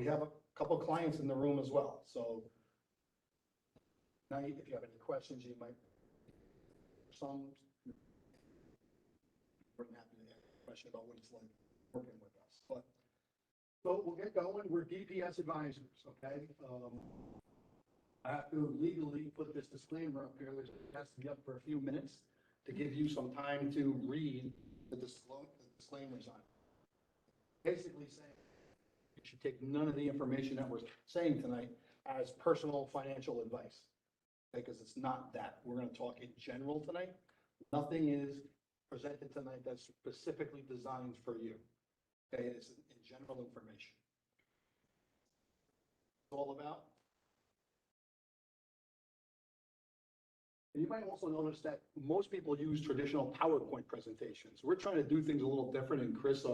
we have a couple clients in the room as well, so now if you have any questions, you might, some, we're happy to answer a question about what it's like working with us, but, so we'll get going. We're DPS advisors, okay? I have to legally put this disclaimer up here, which has to be up for a few minutes to give you some time to read the disclaimers on it. Basically saying you should take none of the information that we're saying tonight as personal financial advice, because it's not that. We're going to talk in general tonight. Nothing is presented tonight that's specifically designed for you. Okay, it's in general information. It's all about. You might also notice that most people use traditional PowerPoint presentations. We're trying to do things a little different, and Chris,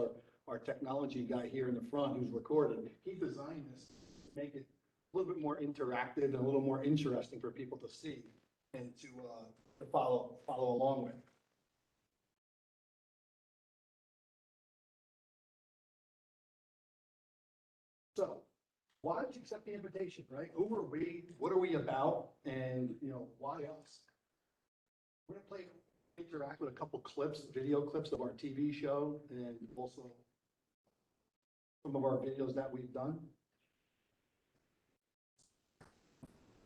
our technology guy here in the front who's recorded, he designed this to make it a little bit more interactive and a little more interesting for people to see and to follow along with. So, why did you accept the invitation, right? Who are we? What are we about? And, why us? We're going to interact with a couple clips, video clips of our TV show, and also some of our videos that we've done.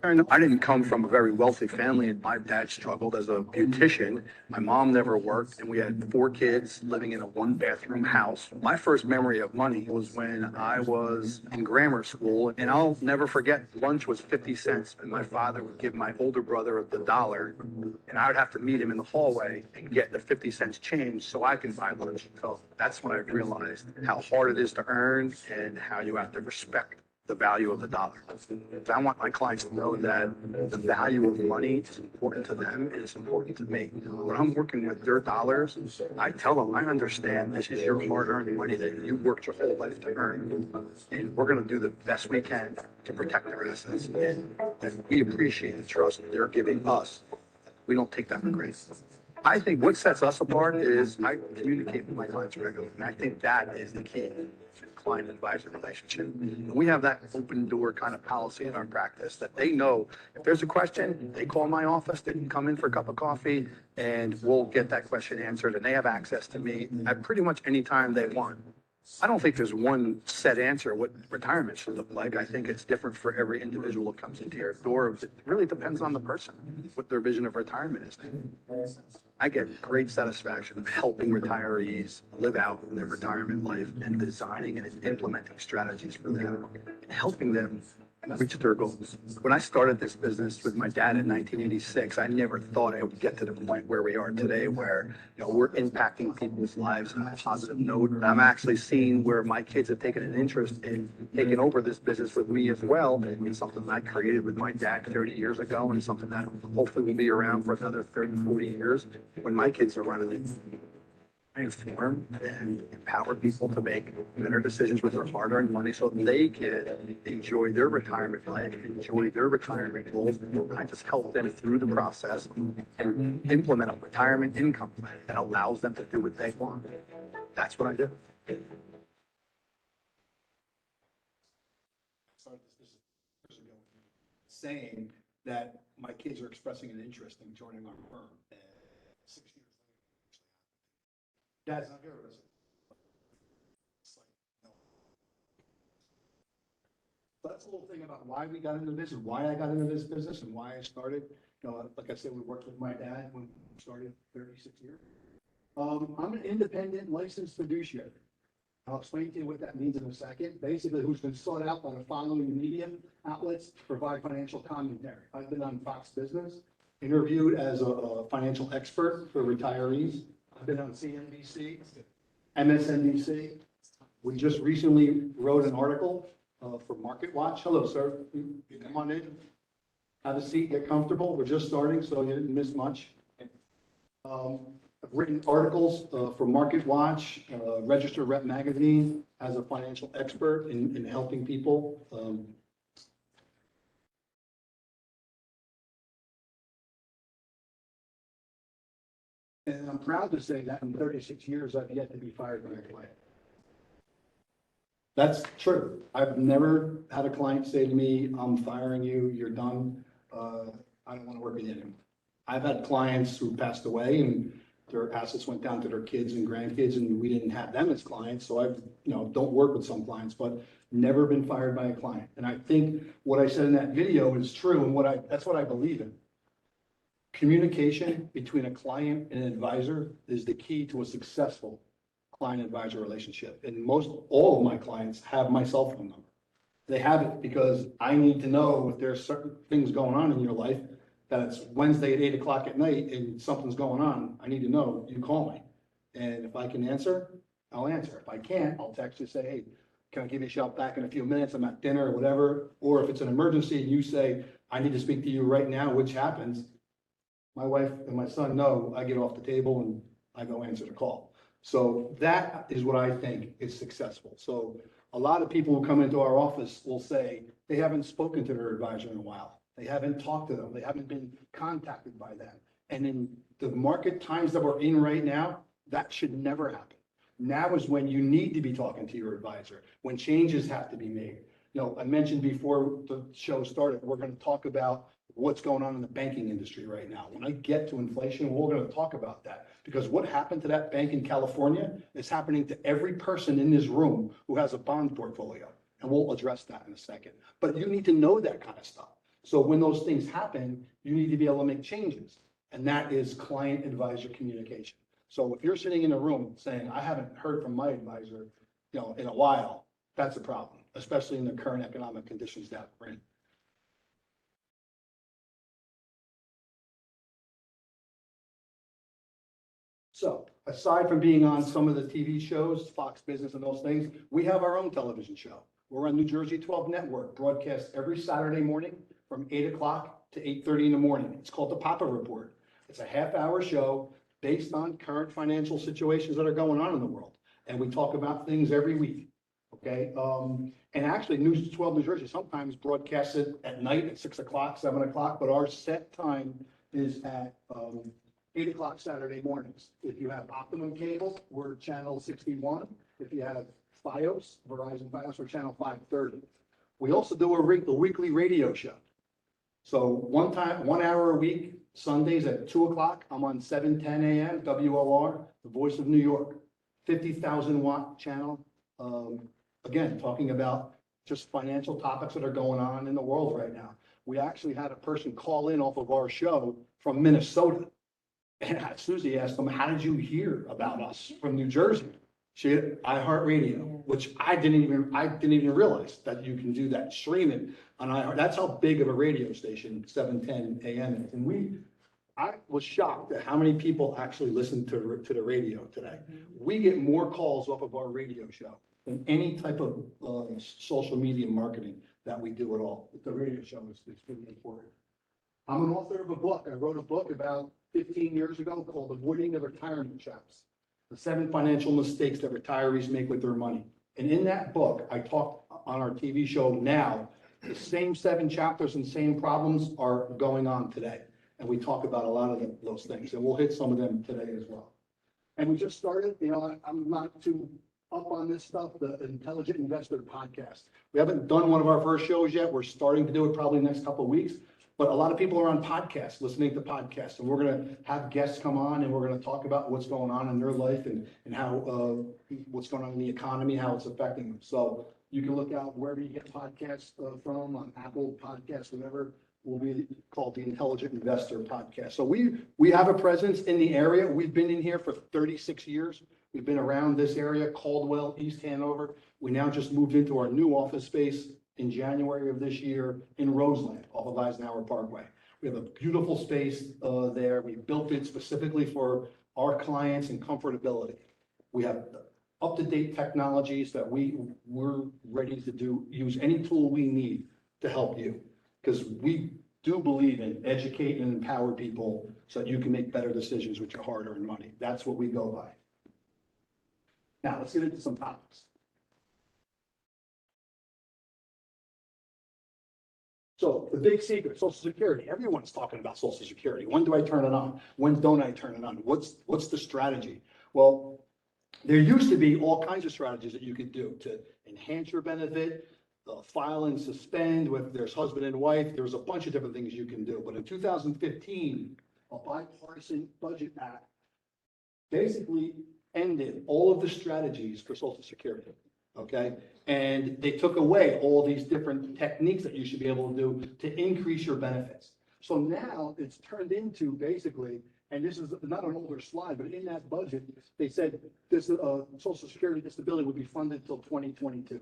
I didn't come from a very wealthy family, and my dad struggled as a beautician. My mom never worked, and we had 4 kids living in a 1-bathroom house. My first memory of money was when I was in grammar school, and I'll never forget, lunch was 50 cents, and my father would give my older brother the $1, and I would have to meet him in the hallway and get the 50 cents change so I can buy lunch. So that's when I realized how hard it is to earn and how you have to respect the value of the dollar. So I want my clients to know that the value of money is important to them and it's important to me. When I'm working with their dollars, I tell them, I understand this is your hard-earned money that you worked your whole life to earn. And we're going to do the best we can to protect their assets. And we appreciate the trust they're giving us. We don't take that for granted. I think what sets us apart is I communicate with my clients regularly. And I think that is the key client advisor relationship. And we have that open door kind of policy in our practice that they know if there's a question, they call my office, they can come in for a cup of coffee and we'll get that question answered, and they have access to me at pretty much any time they want. I don't think there's one set answer what retirement should look like. I think it's different for every individual who comes into your door. It really depends on the person, what their vision of retirement is. I get great satisfaction of helping retirees live out their retirement life and designing and implementing strategies for them and helping them reach their goals. When I started this business with my dad in 1986, I never thought I would get to the point where we are today, where we're impacting people's lives on a positive note. And I'm actually seeing where my kids have taken an interest in taking over this business with me as well. It's something that I created with my dad 30 years ago, and something that hopefully will be around for another 30, 40 years when my kids are running it. Inform and empower people to make better decisions with their hard-earned money so they can enjoy their retirement life, enjoy their retirement goals. And I just help them through the process and implement a retirement income plan that allows them to do what they want. That's what I do. Saying that my kids are expressing an interest in joining our firm. 6 years later, Dad's not here with us. So that's a little thing about why we got into this and why I got into this business and why I started. Like I said, we worked with my dad when we started 36 years. I'm an independent licensed fiduciary. I'll explain to you what that means in a second. Basically, who's been sought out by the following media outlets to provide financial commentary. I've been on Fox Business, interviewed as a financial expert for retirees. I've been on CNBC, MSNBC. We just recently wrote an article for Market Watch. Hello, sir. You come on in. Have a seat, get comfortable. We're just starting, so you didn't miss much. I've written articles for Market Watch, Register Rep Magazine, as a financial expert in helping people. And I'm proud to say that in 36 years, I've yet to be fired by a client. That's true. I've never had a client say to me, I'm firing you, you're done. I don't want to work with you anymore. I've had clients who passed away and their assets went down to their kids and grandkids and we didn't have them as clients. So I've, don't work with some clients, but never been fired by a client. And I think what I said in that video is true and that's what I believe in. Communication between a client and an advisor is the key to a successful client-advisor relationship. And all of my clients have my cell phone number. They have it because I need to know if there's certain things going on in your life, that it's Wednesday at 8 o'clock at night and something's going on. I need to know, you call me. And if I can answer, I'll answer. If I can't, I'll text you, say, hey, can I give you a shout back in a few minutes? I'm at dinner or whatever. Or if it's an emergency and you say, I need to speak to you right now, which happens, my wife and my son know I get off the table and I go answer the call. So that is what I think is successful. So a lot of people who come into our office will say they haven't spoken to their advisor in a while. They haven't talked to them. They haven't been contacted by them. And in the market times that we're in right now, that should never happen. Now is when you need to be talking to your advisor, when changes have to be made. I mentioned before the show started, we're going to talk about what's going on in the banking industry right now. When I get to inflation, we're going to talk about that because what happened to that bank in California is happening to every person in this room who has a bond portfolio. And we'll address that in a second. But you need to know that kind of stuff. So when those things happen, you need to be able to make changes. And that is client advisor communication. So if you're sitting in a room saying, I haven't heard from my advisor, in a while, that's a problem, especially in the current economic conditions that we're in. So aside from being on some of the TV shows, Fox Business and those things, we have our own television show. We're on New Jersey 12 Network, broadcast every Saturday morning from 8 o'clock to 8:30 in the morning. It's called the Papa Report. It's a half-hour show based on current financial situations that are going on in the world. And we talk about things every week, okay? And actually, News 12 New Jersey sometimes broadcasts it at night at 6 o'clock, 7 o'clock, but our set time is at 8 o'clock Saturday mornings. If you have Optimum Cable, we're channel 61. If you have Fios, Verizon Fios, we're channel 530. We also do a weekly radio show. So 1 hour a week, Sundays at 2 o'clock, I'm on 710 AM, WOR, the voice of New York, 50,000 watt channel. Again, talking about just financial topics that are going on in the world right now. We actually had a person call in off of our show from Minnesota. And Susie asked them, how did you hear about us from New Jersey? She had iHeartRadio, which I didn't even realize that you can do that, stream it on iHeart. That's how big of a radio station 710 AM is. And I was shocked at how many people actually listen to the radio today. We get more calls off of our radio show than any type of social media marketing that we do at all. The radio show is really important. I'm an author of a book. I wrote a book about 15 years ago called Avoiding the Retirement Traps, the 7 financial mistakes that retirees make with their money. And in that book, I talk on our TV show now, the same 7 chapters and same problems are going on today. And we talk about a lot of those things, and we'll hit some of them today as well. And we just started, I'm not too up on this stuff, the Intelligent Investor podcast. We haven't done one of our first shows yet. We're starting to do it probably next couple of weeks. But a lot of people are on podcasts, listening to podcasts, and we're going to have guests come on and we're going to talk about what's going on in their life and how what's going on in the economy, how it's affecting them. So you can look out wherever you get podcasts from, on Apple Podcasts, whatever, will be called the Intelligent Investor Podcast. So we have a presence in the area. We've been in here for 36 years. We've been around this area, Caldwell, East Hanover. We now just moved into our new office space in January of this year in Roseland, off of Eisenhower Parkway. We have a beautiful space there. We built it specifically for our clients and comfortability. We have up-to-date technologies that we're ready to use any tool we need to help you. Because we do believe in educate and empower people so that you can make better decisions with your hard-earned money. That's what we go by. Now, let's get into some topics. So the big secret, Social Security. Everyone's talking about Social Security. When do I turn it on? When don't I turn it on? What's the strategy? Well, There used to be all kinds of strategies that you could do to enhance your benefit, file and suspend with there's husband and wife. There's a bunch of different things you can do. But in 2015, a bipartisan budget act basically ended all of the strategies for Social Security. Okay. And they took away all these different techniques that you should be able to do to increase your benefits. So now it's turned into basically, and this is not an older slide, but in that budget, they said this Social Security disability would be funded until 2022.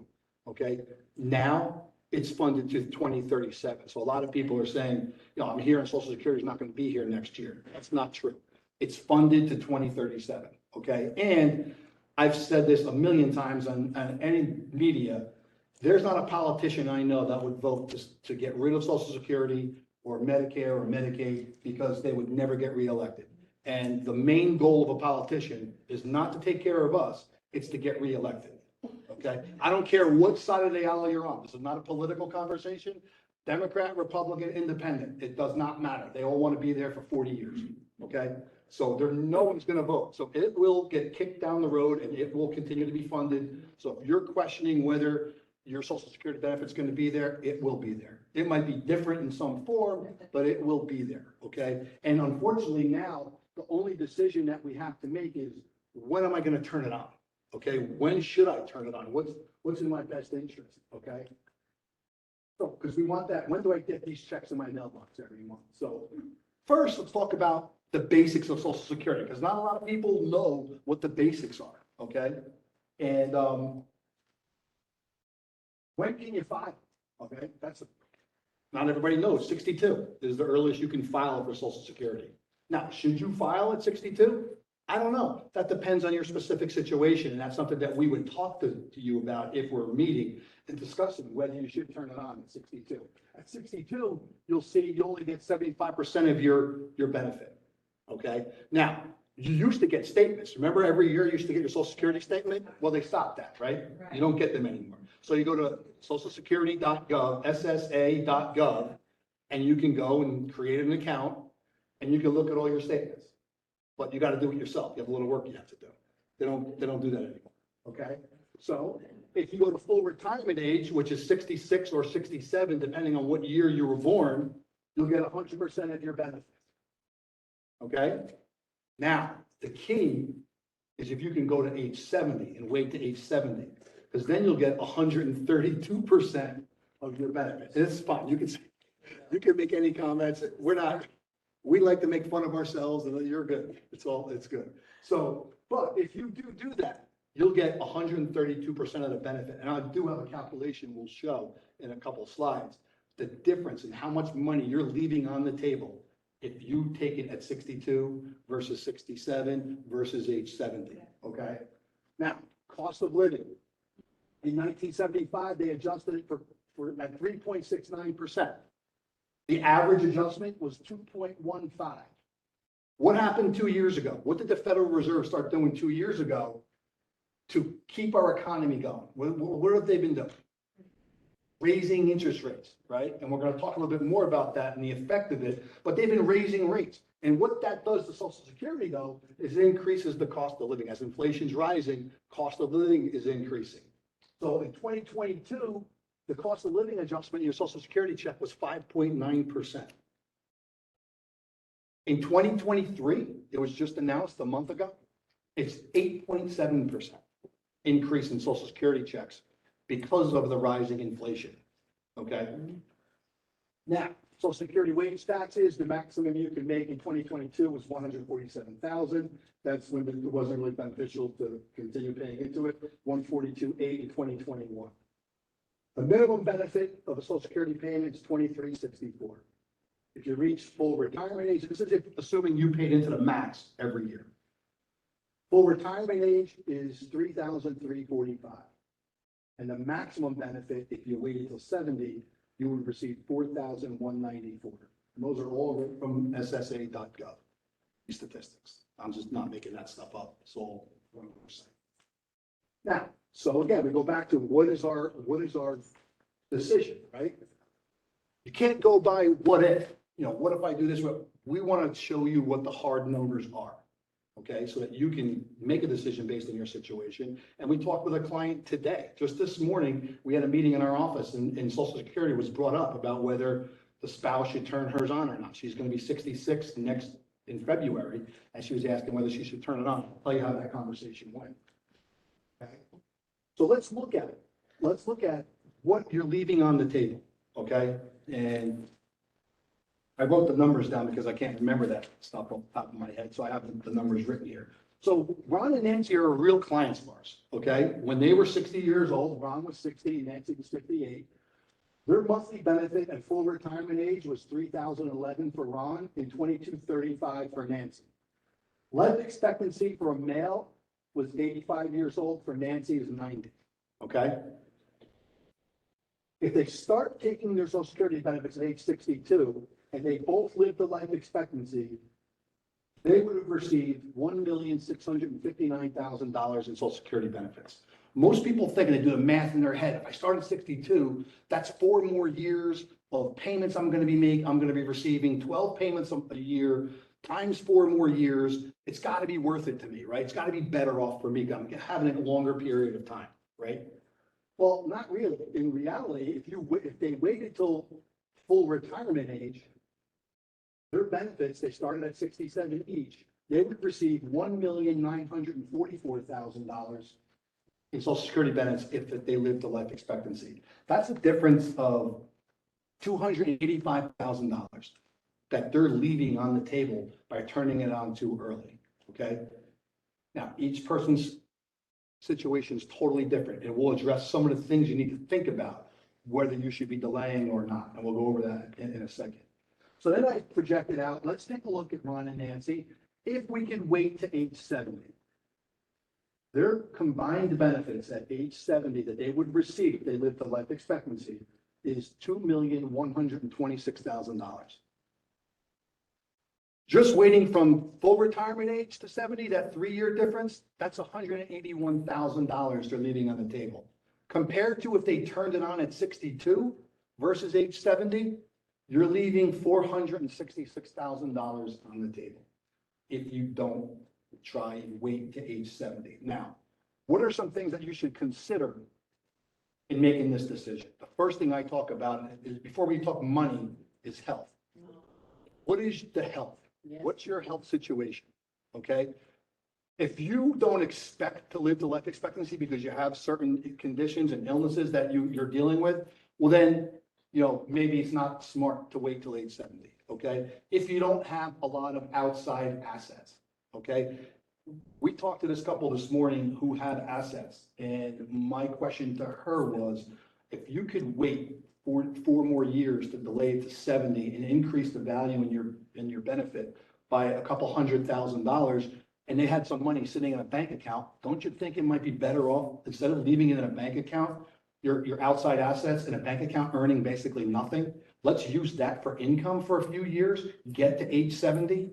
Okay. Now it's funded to 2037. So a lot of people are saying, I'm here and Social Security is not going to be here next year. That's not true. It's funded to 2037. Okay. And I've said this a million times on any media. There's not a politician I know that would vote to get rid of Social Security or Medicare or Medicaid because they would never get reelected. And the main goal of a politician is not to take care of us, it's to get reelected. Okay? I don't care what side of the aisle you're on. This is not a political conversation. Democrat, Republican, Independent, it does not matter. They all want to be there for 40 years. Okay? So no one's going to vote. So it will get kicked down the road and it will continue to be funded. So if you're questioning whether your Social Security benefit's going to be there, it will be there. It might be different in some form, but it will be there. Okay. And unfortunately now the only decision that we have to make is when am I going to turn it on? Okay. When should I turn it on? What's in my best interest? Okay. So, because we want that. When do I get these checks in my mailbox every month? So first, let's talk about the basics of Social Security, because not a lot of people know what the basics are. Okay. And, when can you file? Okay, not everybody knows. 62 is the earliest you can file for Social Security. Now, should you file at 62? I don't know. That depends on your specific situation, and that's something that we would talk to you about if we're meeting and discussing whether you should turn it on at 62. At 62, you'll see you only get 75% of your benefit. Okay. Now, you used to get statements. Remember, every year you used to get your Social Security statement? Well, they stopped that, right? You don't get them anymore. So you go to socialsecurity.gov, ssa.gov, and you can go and create an account and you can look at all your statements. But you got to do it yourself. You have a little work you have to do. They don't do that anymore. Okay. So if you go to full retirement age, which is 66 or 67, depending on what year you were born, you'll get 100% of your benefits. Okay. Now, the key is if you can go to age 70 and wait to age 70, because then you'll get 132% of your benefits. It's fine. You can make any comments. We like to make fun of ourselves and you're good. It's good. So, but if you do that, you'll get 132% of the benefit. And I do have a calculation we'll show in a couple of slides, the difference in how much money you're leaving on the table if you take it at 62 versus 67 versus age 70. Okay. Now, cost of living. In 1975, they adjusted it for at 3.69%. The average adjustment was 2.15. What happened 2 years ago? What did the Federal Reserve start doing 2 years ago to keep our economy going? What have they been doing? Raising interest rates, right? And we're going to talk a little bit more about that and the effect of it, but they've been raising rates. And what that does to Social Security, though, is it increases the cost of living. As inflation's rising, cost of living is increasing. So in 2022, the cost of living adjustment in your Social Security check was 5.9%. In 2023, it was just announced a month ago, it's 8.7% increase in Social Security checks because of the rising inflation. Okay. Now, Social Security wage taxes, the maximum you can make in 2022 was 147,000. That's when it wasn't really beneficial to continue paying into it. 142.8 in 2021. The minimum benefit of a Social Security payment is 23.64. If you reach full retirement age, this is assuming you paid into the max every year. Full retirement age is 3,345. And the maximum benefit, if you waited till 70, you would receive 4,194. And those are all from SSA.gov. These statistics. I'm just not making that stuff up. It's all 1%. Now, so again, we go back to what is our decision, right? You can't go by what if, what if I do this? We want to show you what the hard numbers are. okay? So that you can make a decision based on your situation. And we talked with a client today, just this morning, we had a meeting in our office and Social Security was brought up about whether the spouse should turn hers on or not. She's gonna be 66 in February, and she was asking whether she should turn it on. I'll tell you how that conversation went. Okay? So let's look at it. Let's look at what you're leaving on the table, okay? And I wrote the numbers down because I can't remember that stuff off the top of my head, so I have the numbers written here. So Ron and Nancy are real clients of ours, okay? When they were 60 years old, Ron was 60, and Nancy was 58. Their monthly benefit at full retirement age was $3,011 for Ron and $2,235 for Nancy. Life expectancy for a male was 85 years old, for Nancy is 90, okay? If they start taking their Social Security benefits at age 62, and they both lived the life expectancy, they would have received $1,659,000 in Social Security benefits. Most people think, and they do the math in their head, if I start at 62, that's 4 more years of payments I'm going to be receiving 12 payments a year times 4 more years. It's got to be worth it to me, right? It's got to be better off for me. I'm having a longer period of time, right? Well, not really. In reality, if they waited till full retirement age, their benefits, they started at 67 each, they would receive $1,944,000 in Social Security benefits if they lived to life expectancy. That's a difference of $285,000 that they're leaving on the table by turning it on too early, okay? Now, each person's situation is totally different, and we'll address some of the things you need to think about, whether you should be delaying or not, and we'll go over that in a second. So then I projected out, let's take a look at Ron and Nancy. If we could wait to age 70, their combined benefits at age 70 that they would receive, if they lived to life expectancy, is $2,126,000. Just waiting from full retirement age to 70, that 3-year difference, that's $181,000 they're leaving on the table. Compared to if they turned it on at 62 versus age 70, you're leaving $466,000 on the table if you don't try and wait to age 70. Now, what are some things that you should consider in making this decision? The first thing I talk about is, before we talk money, is health. What is the health? What's your health situation? Okay? If you don't expect to live to life expectancy because you have certain conditions and illnesses that you're dealing with, well then, maybe it's not smart to wait till age 70, okay? If you don't have a lot of outside assets, okay? We talked to this couple this morning who had assets, and my question to her was, if you could wait 4 more years to delay it to 70 and increase the value in your benefit by a couple $100,000, and they had some money sitting in a bank account, don't you think it might be better off, instead of leaving it in a bank account, your outside assets in a bank account earning basically nothing? Let's use that for income for a few years, get to age 70,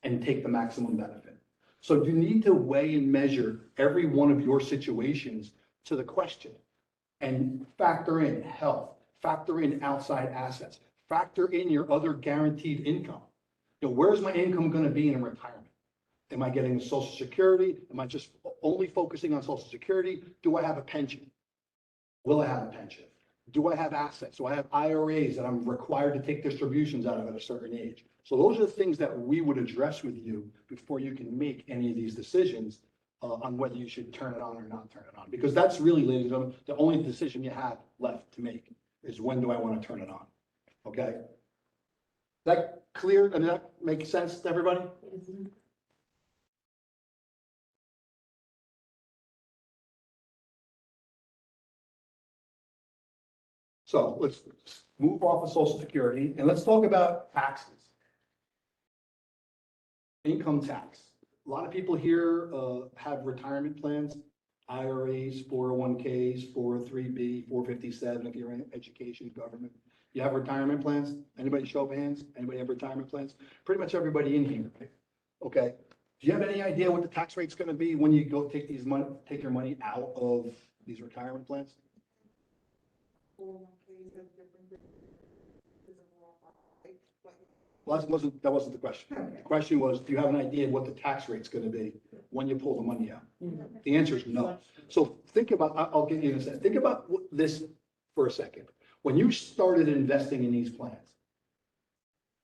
and take the maximum benefit. So you need to weigh and measure every one of your situations to the question, and factor in health, factor in outside assets, factor in your other guaranteed income. Where's my income going to be in retirement? Am I getting Social Security? Am I just only focusing on Social Security? Do I have a pension? Will I have a pension? Do I have assets? Do I have IRAs that I'm required to take distributions out of at a certain age? So those are the things that we would address with you before you can make any of these decisions on whether you should turn it on or not turn it on. Because that's really, ladies and gentlemen, the only decision you have left to make is, when do I want to turn it on? Okay? Is that clear? Does that make sense to everybody? Mm-hmm. So let's move off of Social Security and let's talk about taxes. Income tax. A lot of people here have retirement plans, IRAs, 401ks, 403b, 457 if you're in education, government. You have retirement plans? Anybody show of hands? Anybody have retirement plans? Pretty much everybody in here, right? Okay. Do you have any idea what the tax rate's going to be when you go take your money out of these retirement plans? Well, that wasn't the question. The question was, do you have an idea what the tax rate's gonna be when you pull the money out? The answer is no. So think about, I'll give you this, think about this for a second. When you started investing in these plans,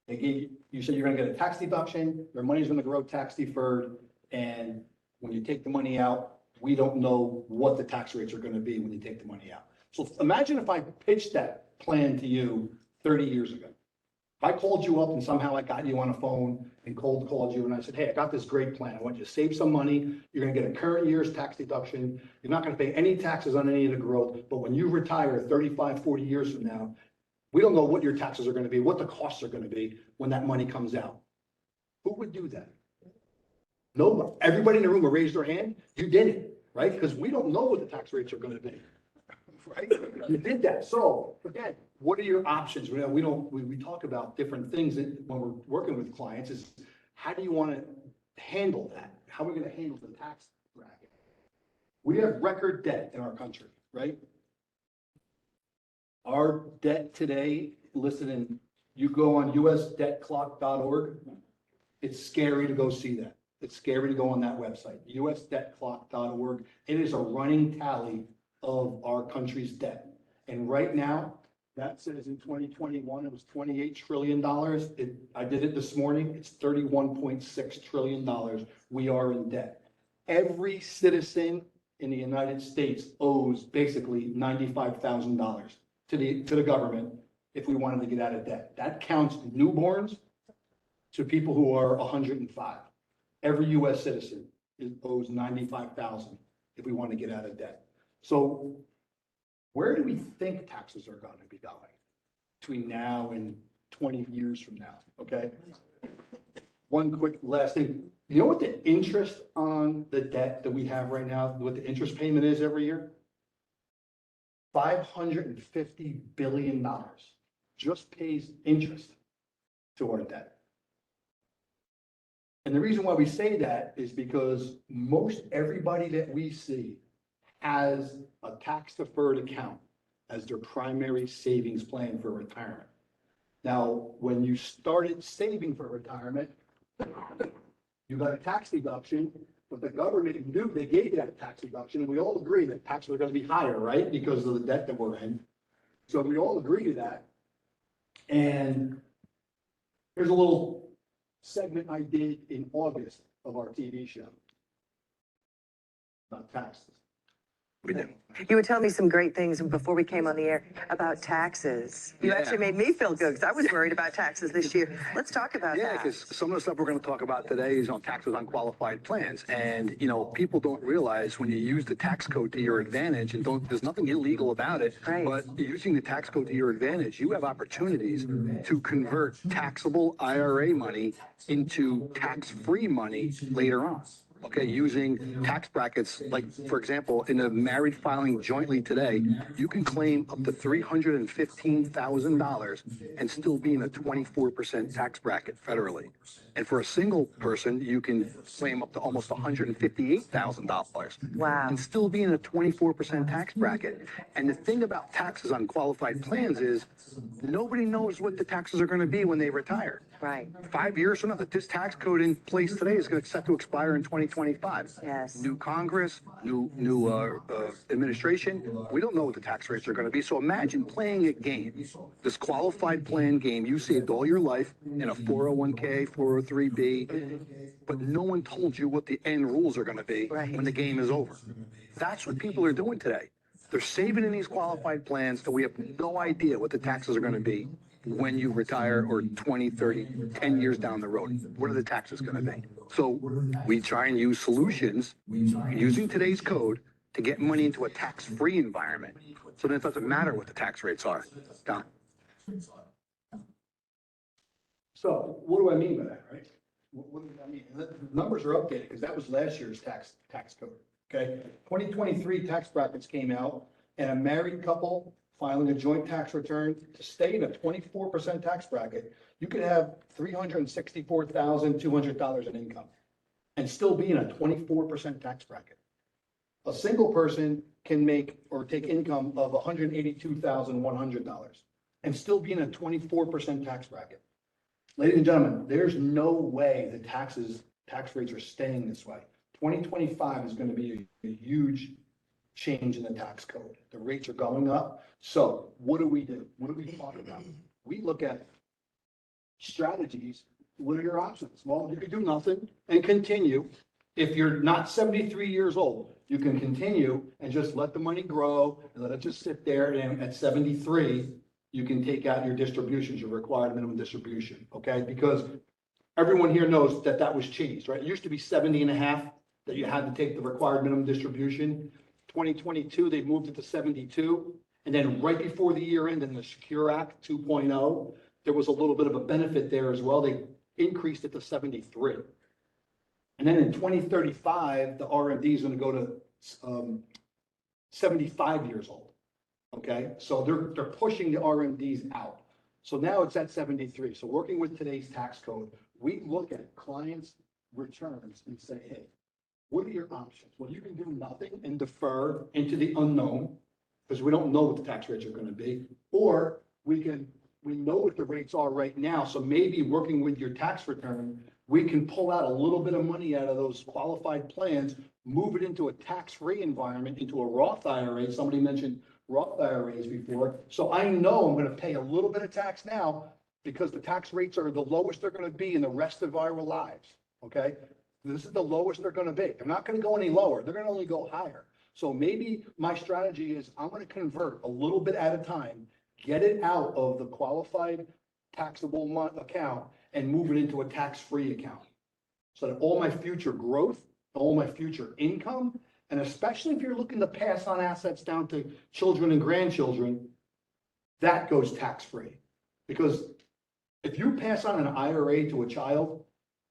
they gave you said you're gonna get a tax deduction, your money's gonna grow tax deferred, and when you take the money out, we don't know what the tax rates are gonna be when you take the money out. So imagine if I pitched that plan to you 30 years ago. If I called you up and somehow I got you on a phone and cold called you and I said, hey, I got this great plan. I want you to save some money. You're gonna get a current year's tax deduction. You're not gonna pay any taxes on any of the growth, but when you retire 35, 40 years from now, we don't know what your taxes are gonna be, what the costs are gonna be when that money comes out. Who would do that? Nobody. Everybody in the room will raise their hand. You did it, right? Because we don't know what the tax rates are gonna be. Right? You did that. So again, what are your options? We talk about different things when we're working with clients is how do you want to handle that? How are we going to handle the tax bracket? We have record debt in our country, right? Our debt today listed in, you go on usdebtclock.org. It's scary to go see that. It's scary to go on that website, usdebtclock.org. It is a running tally of our country's debt. And right now, that says in 2021, it was $28 trillion. I did it this morning. It's $31.6 trillion. We are in debt. Every citizen in the United States owes basically $95,000 to the government if we wanted to get out of debt. That counts newborns to people who are 105. Every US citizen owes $95,000 if we want to get out of debt. So where do we think taxes are going to be going between now and 20 years from now? Okay. One quick last thing. You know what the interest on the debt that we have right now, what the interest payment is every year? $550 billion just pays interest to our debt. And the reason why we say that is because most everybody that we see has a tax deferred account as their primary savings plan for retirement. Now, when you started saving for retirement, you got a tax deduction, but the government knew they gave you that tax deduction, and we all agree that taxes are going to be higher, right? Because of the debt that we're in. So we all agree to that. And here's a little segment I did in August of our TV show about taxes. We do. You were telling me some great things before we came on the air about taxes. You actually made me feel good because I was worried about taxes this year. Let's talk about that. Yeah, because some of the stuff we're going to talk about today is on taxes on qualified plans. And, you know, people don't realize when you use the tax code to your advantage, and there's nothing illegal about it, Right. but using the tax code to your advantage, you have opportunities to convert taxable IRA money into tax-free money later on. Okay, using tax brackets, like, for example, in a married filing jointly today, you can claim up to $315,000 and still be in a 24% tax bracket federally. And for a single person, you can claim up to almost $158,000. Wow. And still be in a 24% tax bracket. And the thing about taxes on qualified plans is nobody knows what the taxes are going to be when they retire. Right. 5 years from now, this tax code in place today is going to set to expire in 2025. Yes. New Congress, new administration. We don't know what the tax rates are going to be. So imagine playing a game, this qualified plan game you saved all your life in a 401k, 403b, but no one told you what the end rules are going to be when the game is over. That's what people are doing today. They're saving in these qualified plans, and we have no idea what the taxes are going to be when you retire or 20, 30, 10 years down the road. What are the taxes going to be? So we try and use solutions using today's code to get money into a tax-free environment. So then it doesn't matter what the tax rates are. Don? So what do I mean by that, right? What does that mean? The numbers are updated because that was last year's tax code, okay? 2023 tax brackets came out, and a married couple filing a joint tax return to stay in a 24% tax bracket, you could have $364,200 in income and still be in a 24% tax bracket. A single person can make or take income of $182,100 and still be in a 24% tax bracket. Ladies and gentlemen, there's no way the tax rates are staying this way. 2025 is going to be a huge change in the tax code. The rates are going up. So what do? What do we talk about? We look at strategies. What are your options? Well, you can do nothing and continue. If you're not 73 years old, you can continue and just let the money grow and let it just sit there. And at 73, you can take out your distributions, your required minimum distribution, okay? Because everyone here knows that that was changed, right? It used to be 70 and a half that you had to take the required minimum distribution. 2022, they moved it to 72. And then right before the year end in the Secure Act 2.0, there was a little bit of a benefit there as well. They increased it to 73. And then in 2035, the RMD is going to go to 75 years old. Okay, so they're pushing the RMDs out. So now it's at 73. So working with today's tax code, we look at clients' returns and say, hey, what are your options? Well, you can do nothing and defer into the unknown because we don't know what the tax rates are going to be. Or we know what the rates are right now. So maybe working with your tax return, we can pull out a little bit of money out of those qualified plans, move it into a tax-free environment, into a Roth IRA. Somebody mentioned Roth IRAs before. So I know I'm going to pay a little bit of tax now because the tax rates are the lowest they're going to be in the rest of our lives. Okay. This is the lowest they're going to be. They're not going to go any lower. They're going to only go higher. So maybe my strategy is I'm going to convert a little bit at a time, get it out of the qualified taxable account and move it into a tax-free account. So that all my future growth, all my future income, and especially if you're looking to pass on assets down to children and grandchildren, that goes tax-free. Because if you pass on an IRA to a child,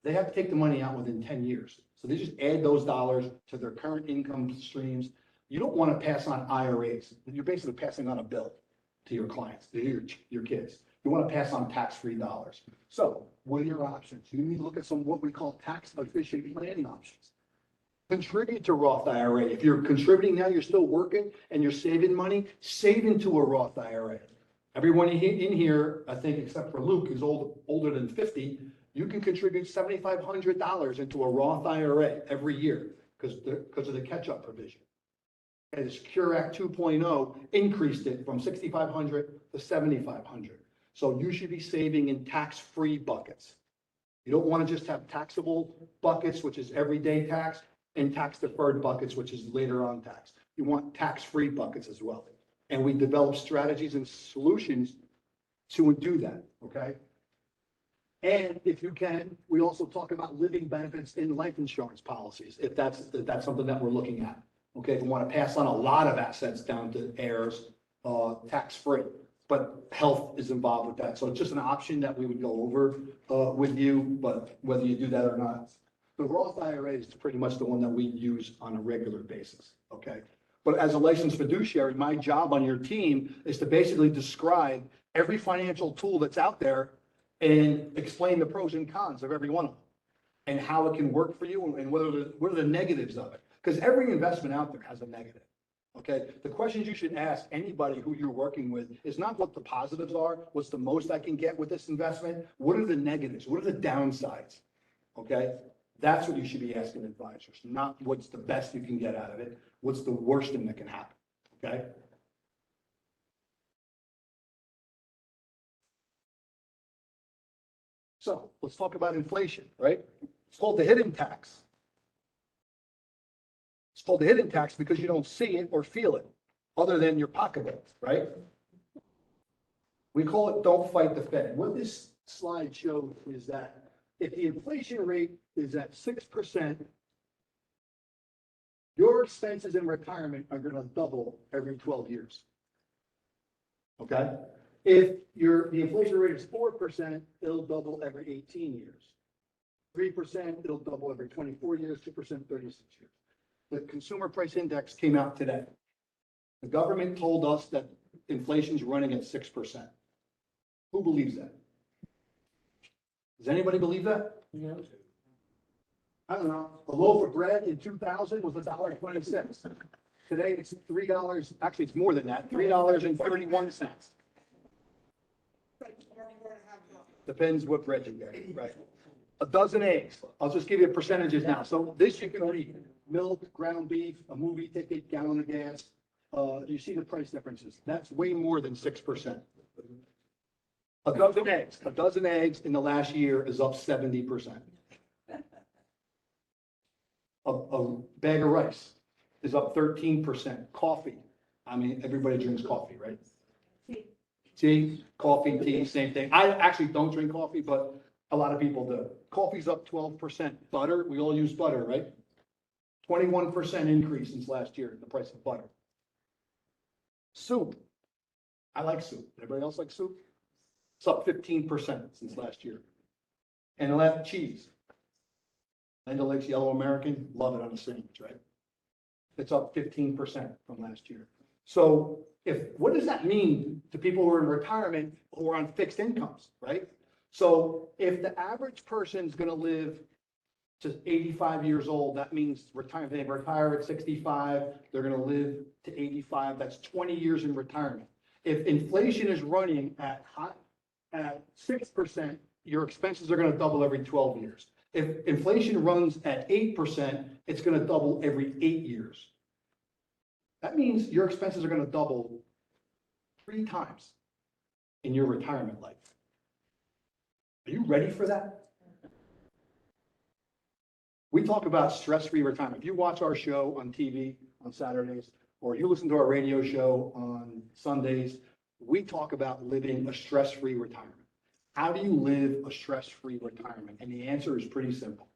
they have to take the money out within 10 years. So they just add those dollars to their current income streams. You don't want to pass on IRAs. You're basically passing on a bill to your clients, to your kids. You want to pass on tax-free dollars. So what are your options? You need to look at some what we call tax-efficient planning options. Contribute to Roth IRA. If you're contributing now, you're still working and you're saving money, save into a Roth IRA. Everyone in here, I think, except for Luke, who's older than 50, you can contribute $7,500 into a Roth IRA every year because of the catch-up provision. And the Secure Act 2.0 increased it from $6,500 to $7,500. So you should be saving in tax-free buckets. You don't want to just have taxable buckets, which is everyday tax, and tax-deferred buckets, which is later on tax. You want tax-free buckets as well. And we develop strategies and solutions to do that, okay? And if you can, we also talk about living benefits in life insurance policies, if that's something that we're looking at. Okay, if we want to pass on a lot of assets down to heirs, tax-free, but health is involved with that. So it's just an option that we would go over with you, but whether you do that or not. The Roth IRA is pretty much the one that we use on a regular basis, okay? But as a licensed fiduciary, my job on your team is to basically describe every financial tool that's out there and explain the pros and cons of every one of them and how it can work for you and what are the negatives of it. Because every investment out there has a negative, okay? The questions you should ask anybody who you're working with is not what the positives are, what's the most I can get with this investment, what are the negatives, what are the downsides, okay? That's what you should be asking advisors, not what's the best you can get out of it, what's the worst thing that can happen, okay? So let's talk about inflation, right? It's called the hidden tax. It's called the hidden tax because you don't see it or feel it other than your pocketbook, right? We call it don't fight the Fed. What this slide shows is that if the inflation rate is at 6%, your expenses in retirement are going to double every 12 years. Okay? If the inflation rate is 4%, it'll double every 18 years. 3%, it'll double every 24 years, 2%, 36 years. The consumer price index came out today. The government told us that inflation's running at 6%. Who believes that? Does anybody believe that? Yeah. I don't know. A loaf of bread in 2000 was $1.26. Today it's $3. Actually, it's more than that. $3.31. Depends what bread you get, right? A dozen eggs, I'll just give you percentages now. So this you can read, milk, ground beef, a movie ticket, gallon of gas. You see the price differences. That's way more than 6%. A dozen eggs in the last year is up 70%. A bag of rice is up 13%. Coffee, I mean, everybody drinks coffee, right? Tea, coffee, tea, same thing. I actually don't drink coffee, but a lot of people do. Coffee's up 12%. Butter, we all use butter, right? 21% increase since last year in the price of butter. Soup, I like soup. Everybody else like soup? It's up 15% since last year. And left cheese. Linda likes yellow American, love it on a sandwich, right? It's up 15% from last year. So what does that mean to people who are in retirement who are on fixed incomes, right? So if the average person's gonna live to 85 years old, that means retirement, they retire at 65, they're gonna live to 85, that's 20 years in retirement. If inflation is running at 6%, your expenses are gonna double every 12 years. If inflation runs at 8%, it's gonna double every 8 years. That means your expenses are gonna double 3 times in your retirement life. Are you ready for that? We talk about stress-free retirement. If you watch our show on TV on Saturdays, or you listen to our radio show on Sundays, we talk about living a stress-free retirement. How do you live a stress-free retirement? And the answer is pretty simple.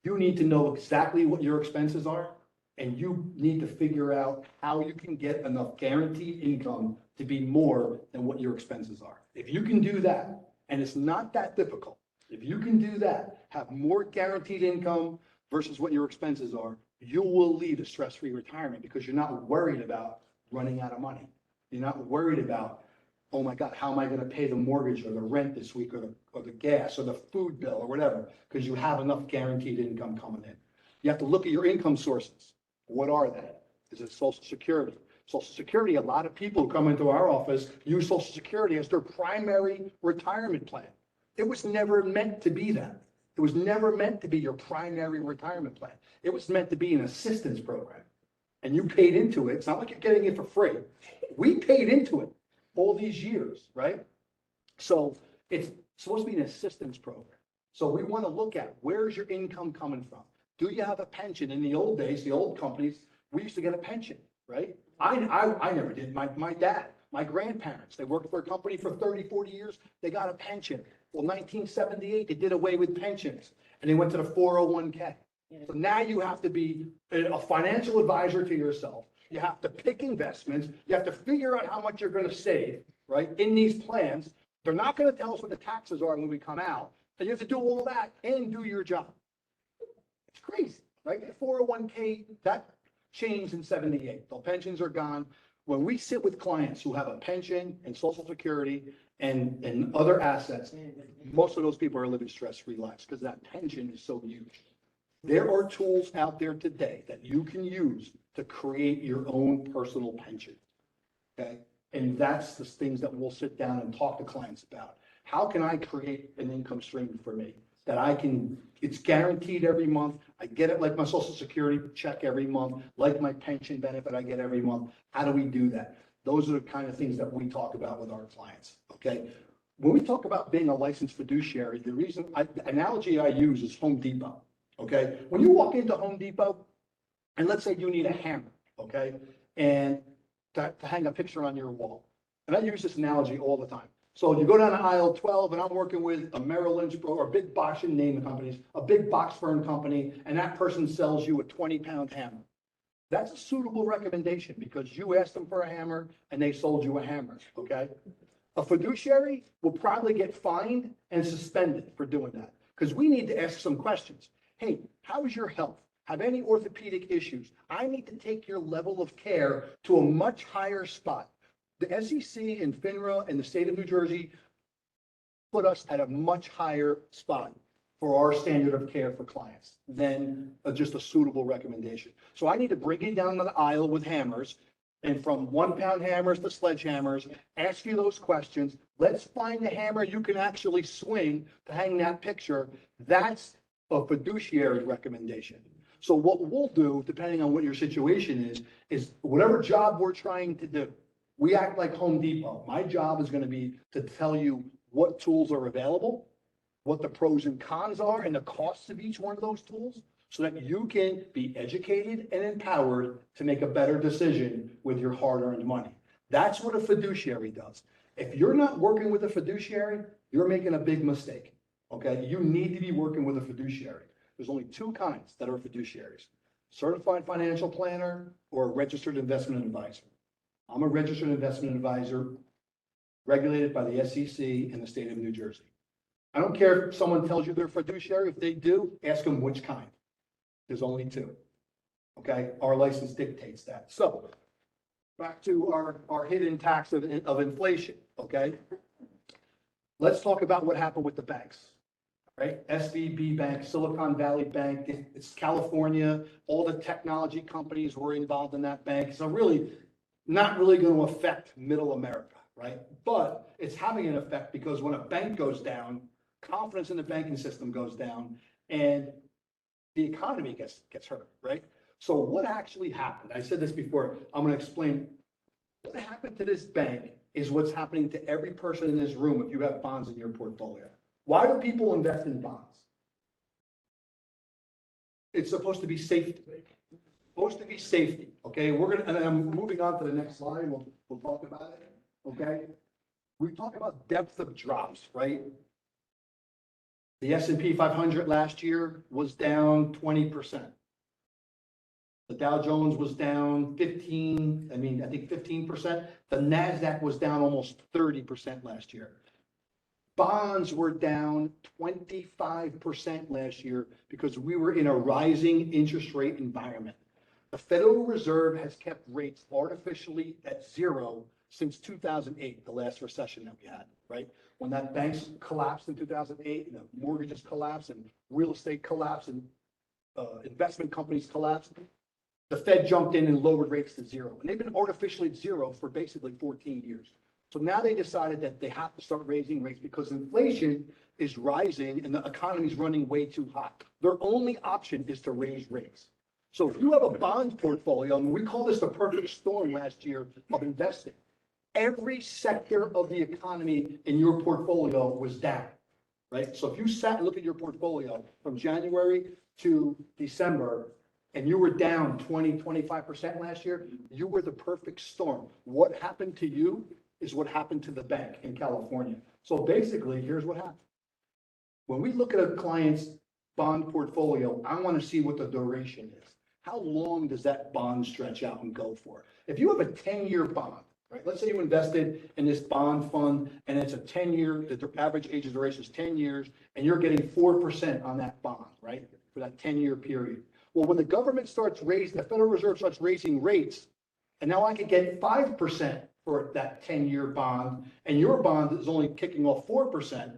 You need to know exactly what your expenses are, and you need to figure out how you can get enough guaranteed income to be more than what your expenses are. If you can do that, and it's not that difficult, if you can do that, have more guaranteed income versus what your expenses are, you will lead a stress-free retirement because you're not worried about running out of money. You're not worried about, oh my God, how am I going to pay the mortgage or the rent this week or the gas or the food bill or whatever, because you have enough guaranteed income coming in. You have to look at your income sources. What are they? Is it Social Security? Social Security, a lot of people who come into our office use Social Security as their primary retirement plan. It was never meant to be that. It was never meant to be your primary retirement plan. It was meant to be an assistance program. And you paid into it. It's not like you're getting it for free. We paid into it all these years, right? So it's supposed to be an assistance program. So we want to look at where's your income coming from? Do you have a pension? In the old days, the old companies, we used to get a pension, right? I never did. My dad, my grandparents, they worked for a company for 30, 40 years. They got a pension. Well, 1978, they did away with pensions and they went to the 401k. So now you have to be a financial advisor to yourself. You have to pick investments. You have to figure out how much you're going to save, right? In these plans, they're not going to tell us what the taxes are when we come out. So you have to do all that and do your job. It's crazy, right? The 401k, that changed in 78. The pensions are gone. When we sit with clients who have a pension and Social Security and other assets, most of those people are living stress-free lives because that pension is so huge. There are tools out there today that you can use to create your own personal pension, okay? And that's the things that we'll sit down and talk to clients about. How can I create an income stream for me that it's guaranteed every month. I get it like my Social Security check every month, like my pension benefit I get every month. How do we do that? Those are the kind of things that we talk about with our clients, okay? When we talk about being a licensed fiduciary, the analogy I use is Home Depot, okay? When you walk into Home Depot, and let's say you need a hammer, okay? And to hang a picture on your wall. And I use this analogy all the time. So you go down to aisle 12 and I'm working with a Merrill Lynch or a big box, and name the companies, a big box firm company, and that person sells you a 20-pound hammer. That's a suitable recommendation because you asked them for a hammer and they sold you a hammer, okay? A fiduciary will probably get fined and suspended for doing that because we need to ask some questions. Hey, how is your health? Have any orthopedic issues? I need to take your level of care to a much higher spot. The SEC and FINRA and the state of New Jersey put us at a much higher spot for our standard of care for clients than just a suitable recommendation. So I need to bring you down the aisle with hammers And from 1 pound hammers to sledgehammers, ask you those questions. Let's find the hammer you can actually swing to hang that picture. That's a fiduciary recommendation. So what we'll do, depending on what your situation is whatever job we're trying to do, we act like Home Depot. My job is going to be to tell you what tools are available, what the pros and cons are, and the costs of each one of those tools, so that you can be educated and empowered to make a better decision with your hard-earned money. That's what a fiduciary does. If you're not working with a fiduciary, you're making a big mistake, okay? You need to be working with a fiduciary. There's only two kinds that are fiduciaries: certified financial planner or a registered investment advisor. I'm a registered investment advisor regulated by the SEC in the state of New Jersey. I don't care if someone tells you they're fiduciary. If they do, ask them which kind. There's only two. Okay, our license dictates that. So back to our hidden tax of inflation. Okay, let's talk about what happened with the banks. Right, SVB Bank, Silicon Valley Bank, it's California. All the technology companies were involved in that bank. So really, not really going to affect middle America, right? But it's having an effect because when a bank goes down, confidence in the banking system goes down, and the economy gets hurt, right? So what actually happened? I said this before. I'm going to explain. What happened to this bank is what's happening to every person in this room if you have bonds in your portfolio. Why do people invest in bonds? It's supposed to be safety. Supposed to be safety. Okay, and I'm moving on to the next slide. We'll talk about it. Okay, we talk about depth of drops, right? The S&P 500 last year was down 20%. The Dow Jones was down 15%. The NASDAQ was down almost 30% last year. Bonds were down 25% last year because we were in a rising interest rate environment. The Federal Reserve has kept rates artificially at zero since 2008, the last recession that we had, right? When that banks collapsed in 2008, and the mortgages collapsed, and real estate collapsed, and investment companies collapsed, the Fed jumped in and lowered rates to zero. And they've been artificially at zero for basically 14 years. So now they decided that they have to start raising rates because inflation is rising and the economy is running way too hot. Their only option is to raise rates. So if you have a bond portfolio, and we call this the perfect storm last year of investing, every sector of the economy in your portfolio was down, right? So if you sat and looked at your portfolio from January to December, and you were down 25% last year, you were the perfect storm. What happened to you is what happened to the bank in California. So basically, here's what happened. When we look at a client's bond portfolio, I want to see what the duration is. How long does that bond stretch out and go for? If you have a 10-year bond, right? Let's say you invested in this bond fund and it's a 10-year, the average age of duration is 10 years, and you're getting 4% on that bond, right? For that 10-year period. Well, when the government starts raising, the Federal Reserve starts raising rates, and now I could get 5% for that 10-year bond, and your bond is only kicking off 4%.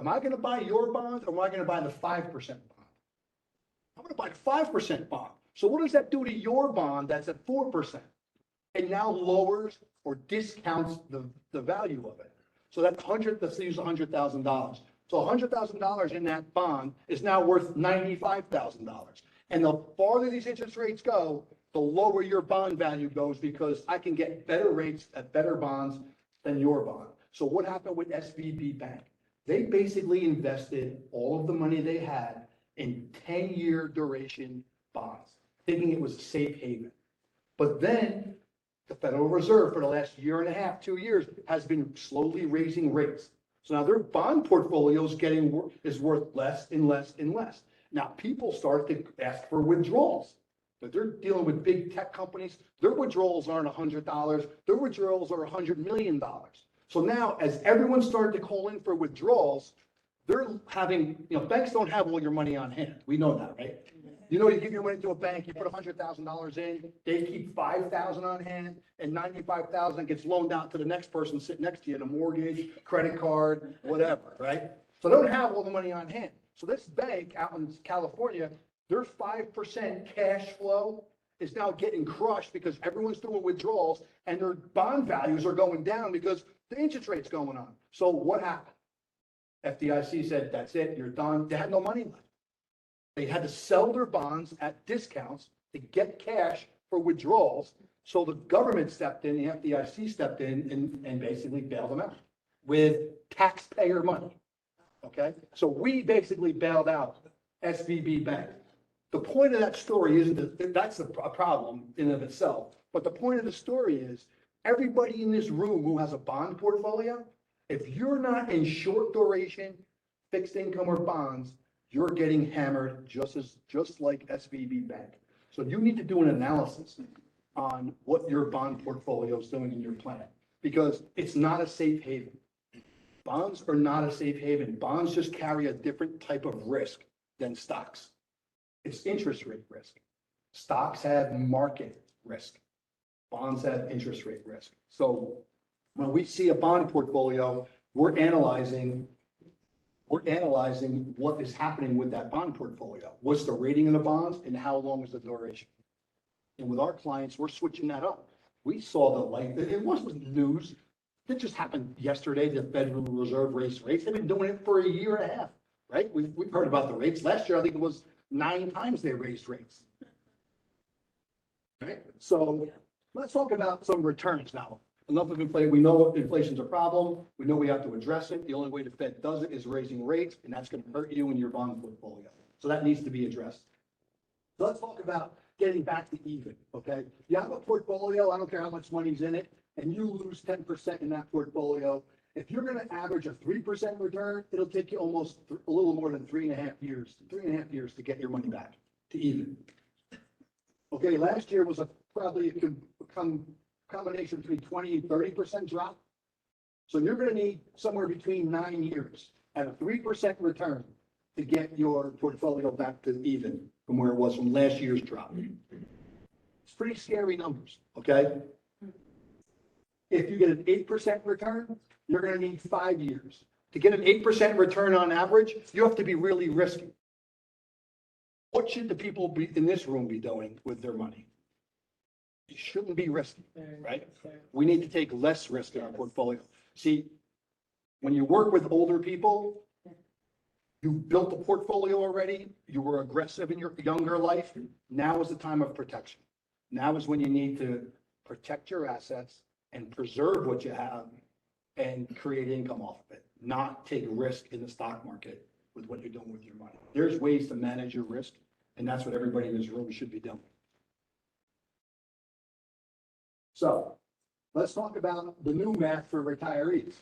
Am I going to buy your bond, or am I going to buy the 5% bond? I'm going to buy the 5% bond. So what does that do to your bond that's at 4%? It now lowers or discounts the value of it. So that's let's use $100,000. So $100,000 in that bond is now worth $95,000. And the farther these interest rates go, the lower your bond value goes because I can get better rates at better bonds than your bond. So what happened with SVB Bank? They basically invested all of the money they had in 10-year duration bonds, thinking it was a safe haven. But then the Federal Reserve for the last year and a half, 2 years, has been slowly raising rates. So now their bond portfolio is worth less and less and less. Now people start to ask for withdrawals. But they're dealing with big tech companies. Their withdrawals aren't $100. Their withdrawals are $100 million. So now, as everyone started to call in for withdrawals, they're having, banks don't have all your money on hand. We know that, right? You give your money to a bank, you put $100,000 in, they keep $5,000 on hand, and $95,000 gets loaned out to the next person sitting next to you in a mortgage, credit card, whatever, right? So they don't have all the money on hand. So this bank out in California, their 5% cash flow is now getting crushed because everyone's doing withdrawals and their bond values are going down because the interest rate's going on. So what happened? FDIC said, that's it, you're done. They had no money left. They had to sell their bonds at discounts to get cash for withdrawals. So the government stepped in, the FDIC stepped in and basically bailed them out with taxpayer money. Okay, so we basically bailed out SVB Bank. The point of that story isn't that that's a problem in and of itself, but the point of the story is everybody in this room who has a bond portfolio, if you're not in short duration, fixed income or bonds, you're getting hammered just like SVB Bank. So you need to do an analysis on what your bond portfolio is doing in your plan, because it's not a safe haven. Bonds are not a safe haven. Bonds just carry a different type of risk than stocks. It's interest rate risk. Stocks have market risk. Bonds have interest rate risk. So when we see a bond portfolio, we're analyzing what is happening with that bond portfolio. What's the rating of the bonds and how long is the duration? And with our clients, we're switching that up. We saw the light. It wasn't news. It just happened yesterday. The Federal Reserve raised rates. They've been doing it for a year and a half, right? We've heard about the rates. Last year, I think it was 9 times they raised rates. Right? So let's talk about some returns now. Enough of inflation. We know inflation's a problem. We know we have to address it. The only way the Fed does it is raising rates, and that's going to hurt you in your bond portfolio. So that needs to be addressed. So let's talk about getting back to even, okay? You have a portfolio, I don't care how much money's in it, and you lose 10% in that portfolio. If you're going to average a 3% return, it'll take you almost a little more than 3.5 years to get your money back to even. Okay, last year was probably a combination between 20 and 30% drop. So you're going to need somewhere between 9 years at a 3% return to get your portfolio back to even from where it was from last year's drop. It's pretty scary numbers, okay? If you get an 8% return, you're going to need 5 years. To get an 8% return on average, you have to be really risky. What should the people in this room be doing with their money? You shouldn't be risky, right? We need to take less risk in our portfolio. See, when you work with older people, you built a portfolio already, you were aggressive in your younger life. Now is the time of protection. Now is when you need to protect your assets and preserve what you have and create income off of it, not take risk in the stock market with what you're doing with your money. There's ways to manage your risk, and that's what everybody in this room should be doing. So let's talk about the new math for retirees.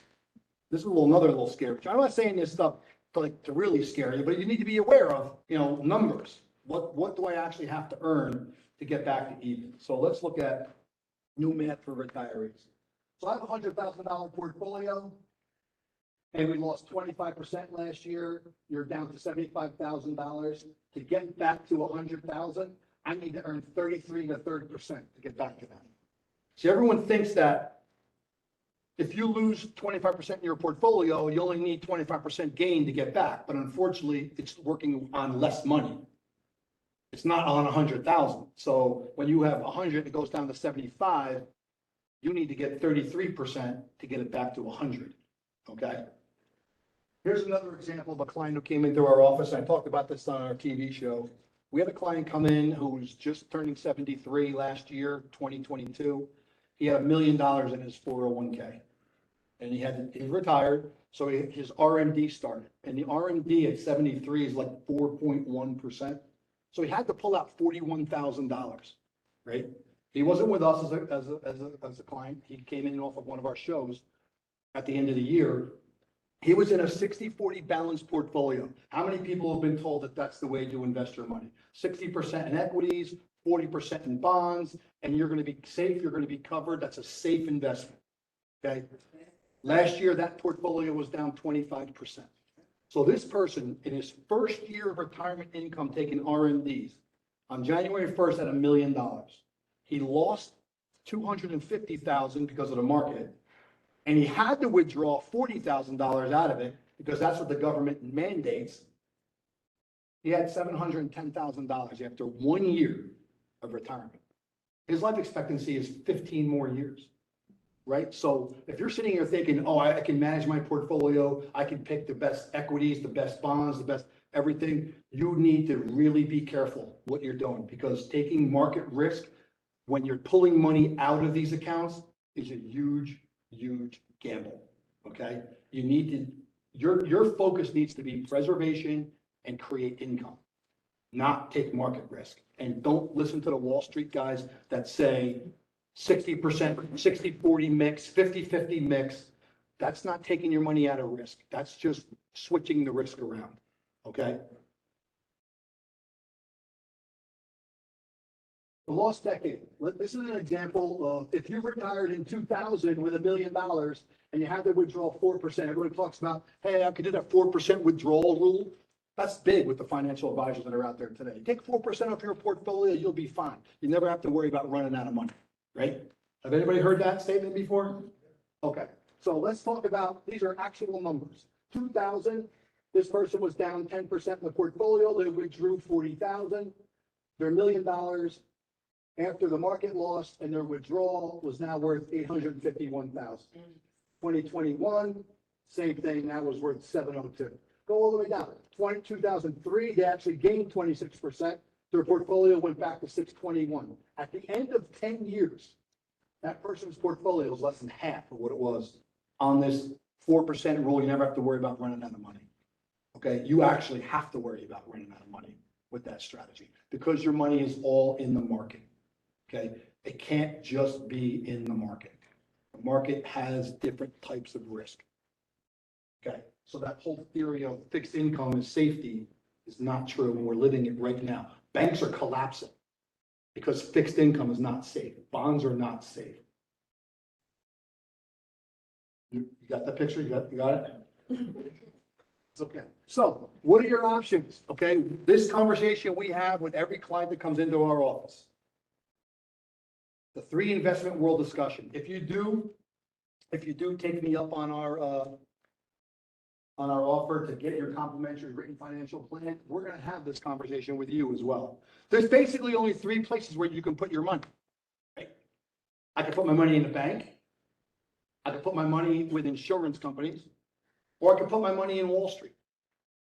This is another little scary. I'm not saying this stuff to really scare you, but you need to be aware of, numbers. What do I actually have to earn to get back to even? So let's look at new math for retirees. So I have a $100,000 portfolio, and we lost 25% last year. You're down to $75,000. To get back to 100,000, I need to earn 33 to 30% to get back to that. See, everyone thinks that if you lose 25% in your portfolio, you only need 25% gain to get back. But unfortunately, it's working on less money. It's not on 100,000. So when you have 100, it goes down to 75. You need to get 33% to get it back to 100. Okay. Here's another example of a client who came into our office. I talked about this on our TV show. We had a client come in who was just turning 73 last year, 2022. He had $1 million in his 401k, and he retired. So his RMD started, and the RMD at 73 is like 4.1%. So he had to pull out $41,000, right? He wasn't with us as a client. He came in off of one of our shows at the end of the year. He was in a 60-40 balanced portfolio. How many people have been told that that's the way to invest your money? 60% in equities, 40% in bonds, and you're going to be safe, you're going to be covered. That's a safe investment, okay? Last year, that portfolio was down 25%. So this person, in his first year of retirement income taking RMDs, on January 1st had $1 million. He lost $250,000 because of the market, and he had to withdraw $40,000 out of it because that's what the government mandates. He had $710,000 after 1 year of retirement. his life expectancy is 15 more years, right? So if you're sitting here thinking, oh, I can manage my portfolio, I can pick the best equities, the best bonds, the best everything, you need to really be careful what you're doing, because taking market risk when you're pulling money out of these accounts is a huge, huge gamble, okay? You need to, your focus needs to be preservation and create income, not take market risk. And don't listen to the Wall Street guys that say 60%, 60-40 mix, 50-50 mix. That's not taking your money out of risk. That's just switching the risk around, okay? The lost decade. This is an example of if you retired in 2000 with $1 million and you had to withdraw 4%, everyone talks about, hey, I could do that 4% withdrawal rule. That's big with the financial advisors that are out there today. Take 4% off your portfolio, you'll be fine. You never have to worry about running out of money, right? Have anybody heard that statement before? Okay, so let's talk about, these are actual numbers. 2000, this person was down 10% in the portfolio, they withdrew 40,000. Their $1 million after the market lost and their withdrawal was now worth 851,000. 2021, same thing, that was worth 702. Go all the way down. 2003, they actually gained 26%. Their portfolio went back to 621. At the end of 10 years, that person's portfolio is less than half of what it was on this 4% rule. You never have to worry about running out of money. Okay, you actually have to worry about running out of money with that strategy because your money is all in the market. Okay, it can't just be in the market. The market has different types of risk. Okay, so that whole theory of fixed income and safety is not true, and we're living it right now. Banks are collapsing because fixed income is not safe. Bonds are not safe. You got that picture? You got it? It's okay. So what are your options? Okay, this conversation we have with every client that comes into our office. The 3 investment world discussion. If you do take me up on our offer to get your complimentary written financial plan, we're going to have this conversation with you as well. There's basically only 3 places where you can put your money. Right? I can put my money in the bank. I can put my money with insurance companies, or I can put my money in Wall Street.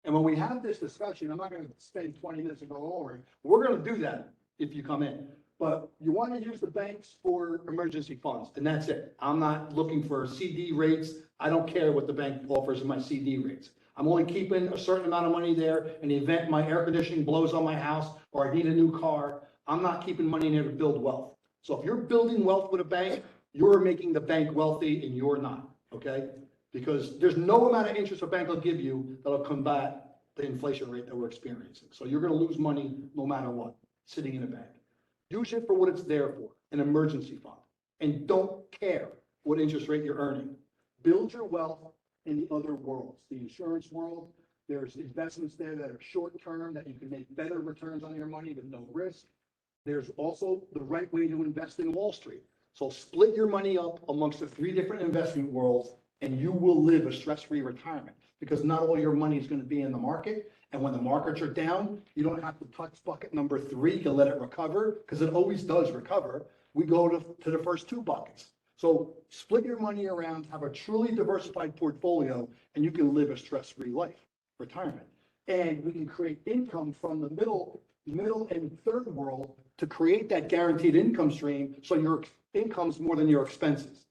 And when we have this discussion, I'm not going to spend 20 minutes to go over it. We're going to do that if you come in. But you want to use the banks for emergency funds, and that's it. I'm not looking for CD rates. I don't care what the bank offers in my CD rates. I'm only keeping a certain amount of money there in the event my air conditioning blows on my house or I need a new car. I'm not keeping money in there to build wealth. So if you're building wealth with a bank, you're making the bank wealthy and you're not, okay? Because there's no amount of interest a bank will give you that'll combat the inflation rate that we're experiencing. So you're going to lose money no matter what, sitting in a bank. Use it for what it's there for, an emergency fund. And don't care what interest rate you're earning. Build your wealth in the other worlds. The insurance world, there's investments there that are short-term that you can make better returns on your money with no risk. There's also the right way to invest in Wall Street. So split your money up amongst the 3 different investment worlds and you will live a stress-free retirement because not all your money is going to be in the market. And when the markets are down, you don't have to touch bucket number 3 to let it recover because it always does recover. We go to the first 2 buckets. So split your money around, have a truly diversified portfolio, and you can live a stress-free life, retirement. And we can create income from the middle and third world to create that guaranteed income stream so your income's more than your expenses.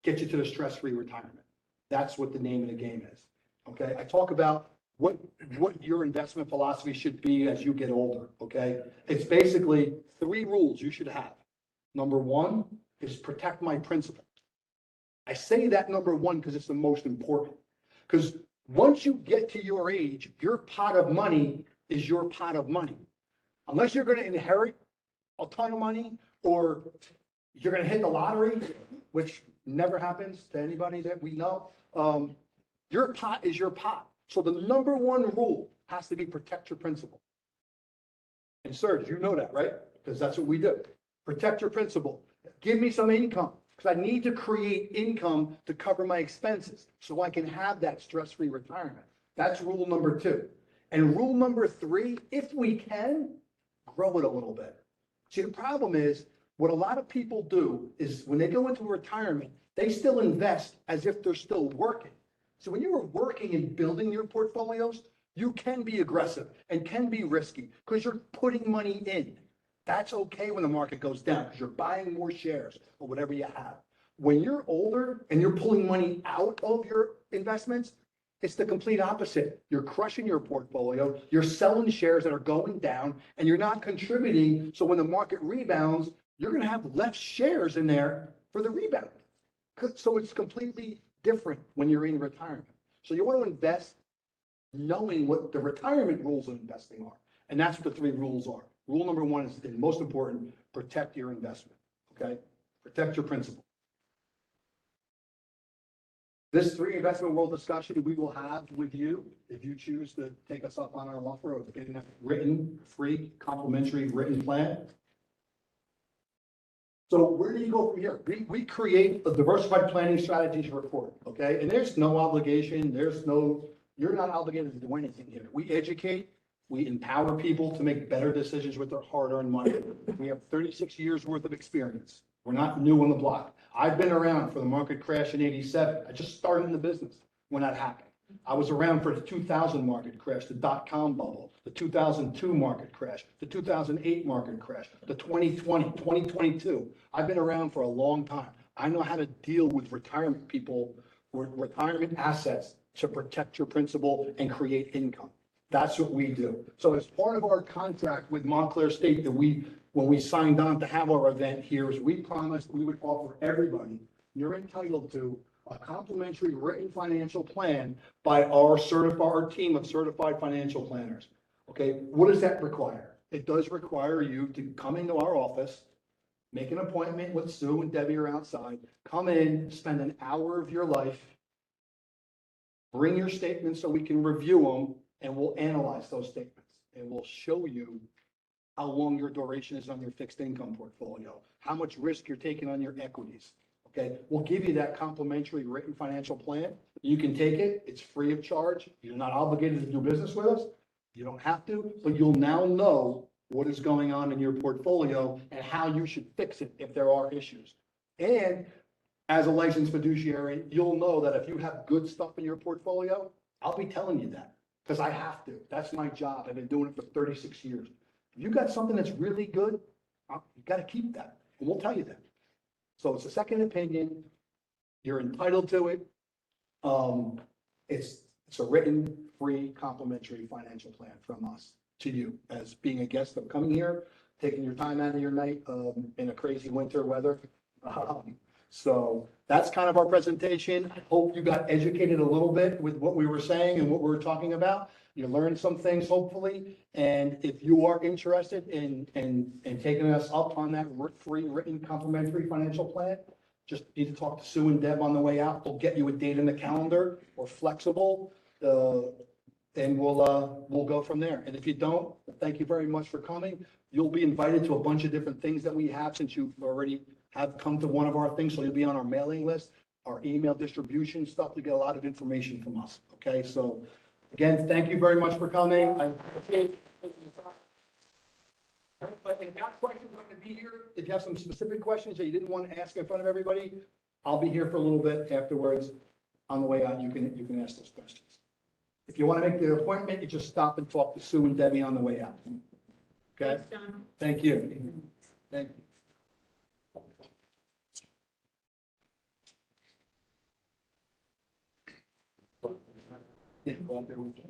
Get you to the stress-free retirement. That's what the name of the game is. Okay, I talk about what your investment philosophy should be as you get older, okay? It's basically 3 rules you should have. Number 1 is protect my principal. I say that number 1 because it's the most important. Because once you get to your age, your pot of money is your pot of money. Unless you're going to inherit a ton of money or you're going to hit the lottery, which never happens to anybody that we know, your pot is your pot. So the number 1 rule has to be protect your principal. And Serge, you know that, right? Because that's what we do. Protect your principal. Give me some income because I need to create income to cover my expenses so I can have that stress-free retirement. That's rule number 2. And rule number 3, if we can, grow it a little bit. See, the problem is What a lot of people do is when they go into retirement, they still invest as if they're still working. So when you are working and building your portfolios, you can be aggressive and can be risky because you're putting money in. That's okay when the market goes down because you're buying more shares or whatever you have. When you're older and you're pulling money out of your investments, it's the complete opposite. You're crushing your portfolio, you're selling shares that are going down, and you're not contributing. So when the market rebounds, you're going to have less shares in there for the rebound. So it's completely different when you're in retirement. So you want to invest knowing what the retirement rules of investing are. And that's what the 3 rules are. Rule number 1 is the most important: protect your investment. Okay? Protect your principal. This 3 investment world discussion we will have with you if you choose to take us up on our offer of getting a written, free, complimentary written plan. So where do you go from here? We create a diversified planning strategies report, okay? And there's no obligation, you're not obligated to do anything here. We educate, we empower people to make better decisions with their hard-earned money. We have 36 years worth of experience. We're not new on the block. I've been around for the market crash in '87. I just started in the business when that happened. I was around for the 2000 market crash, the dot-com bubble, the 2002 market crash, the 2008 market crash, the 2020, 2022. I've been around for a long time. I know how to deal with retirement people, with retirement assets to protect your principal and create income. That's what we do. So as part of our contract with Montclair State that when we signed on to have our event here, is we promised we would offer everybody, you're entitled to a complimentary written financial plan by our team of certified financial planners. Okay, what does that require? It does require you to come into our office, make an appointment with Sue and Debbie are outside, come in, spend an hour of your life, bring your statements so we can review them, and we'll analyze those statements. And we'll show you how long your duration is on your fixed income portfolio, how much risk you're taking on your equities. Okay, we'll give you that complimentary written financial plan. You can take it. It's free of charge. You're not obligated to do business with us. You don't have to, but you'll now know what is going on in your portfolio and how you should fix it if there are issues. And as a licensed fiduciary, you'll know that if you have good stuff in your portfolio, I'll be telling you that because I have to. That's my job. I've been doing it for 36 years. If you got something that's really good, you got to keep that, and we'll tell you that. So it's a second opinion. You're entitled to it. It's a written, free, complimentary financial plan from us to you as being a guest of coming here, taking your time out of your night in a crazy winter weather. So that's kind of our presentation. I hope you got educated a little bit with what we were saying and what we were talking about. You learned some things, hopefully. And if you are interested in taking us up on that free written complimentary financial plan, just need to talk to Sue and Deb on the way out. We'll get you a date in the calendar. We're flexible. And we'll go from there. And if you don't, thank you very much for coming. You'll be invited to a bunch of different things that we have since you've already have come to one of our things. So you'll be on our mailing list, our email distribution stuff to get a lot of information from us. Okay, so again, thank you very much for coming. I appreciate but if you have questions, I'm going to be here. If you have some specific questions that you didn't want to ask in front of everybody, I'll be here for a little bit afterwards. On the way out, you can ask those questions. If you want to make the appointment, you just stop and talk to Sue and Debbie on the way out. Okay? Thank you. Thank you. Yeah, well, there we go.